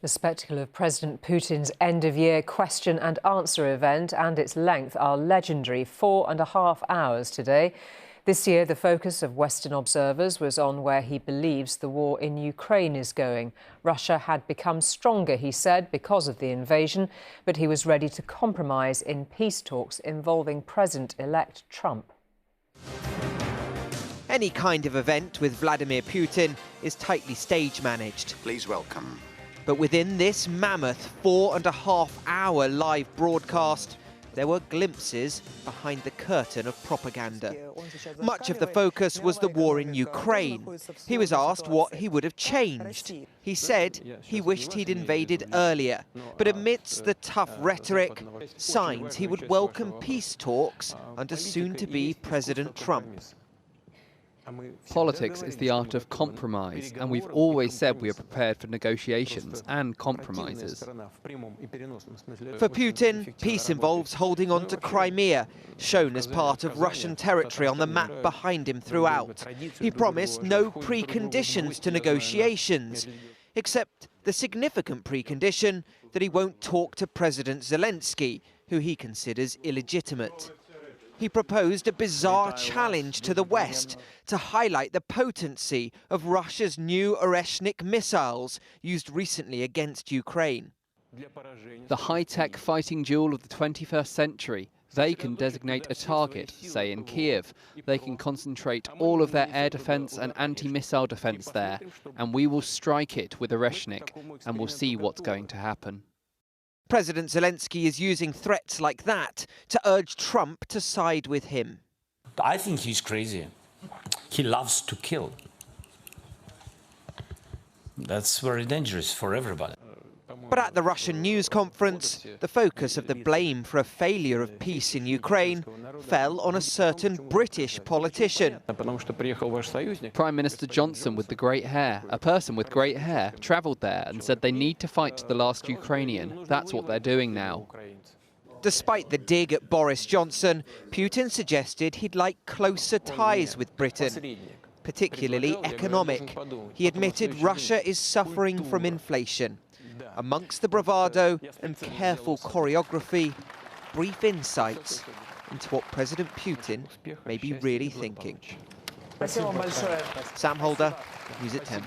The spectacle of President Putin's end-of-year question and answer event and its length are legendary. 4.5 hours today. This year, the focus of Western observers was on where he believes the war in Ukraine is going. Russia had become stronger, he said, because of the invasion, but he was ready to compromise in peace talks involving President-elect Trump. Any kind of event with Vladimir Putin is tightly stage-managed. Please welcome. But within this mammoth 4.5-hour live broadcast, there were glimpses behind the curtain of propaganda. Much of the focus was the war in Ukraine. He was asked what he would have changed. He said he wished he'd invaded earlier, but amidst the tough rhetoric, signs he would welcome peace talks under soon-to-be President Trump. Politics is the art of compromise, and we've always said we are prepared for negotiations and compromises. For Putin, peace involves holding on to Crimea, shown as part of Russian territory on the map behind him throughout. He promised no preconditions to negotiations, except the significant precondition that he won't talk to President Zelensky, who he considers illegitimate. He proposed a bizarre challenge to the West to highlight the potency of Russia's new Oreshnik missiles used recently against Ukraine. The high-tech fighting duel of the 21st century. They can designate a target, say in Kiev. They can concentrate all of their air defense and anti-missile defense there, and we will strike it with Oreshnik, and we'll see what's going to happen. President Zelensky is using threats like that to urge Trump to side with him. I think he's crazy. He loves to kill. That's very dangerous for everybody. But at the Russian news conference, the focus of the blame for a failure of peace in Ukraine fell on a certain British politician. Prime Minister Johnson with the great hair, a person with great hair, travelled there and said they need to fight to the last Ukrainian. That's what they're doing now. Despite the dig at Boris Johnson, Putin suggested he'd like closer ties with Britain, particularly economic. He admitted Russia is suffering from inflation. Amongst the bravado and careful choreography, brief insights into what President Putin may be really thinking. Sam Holder, News at 10.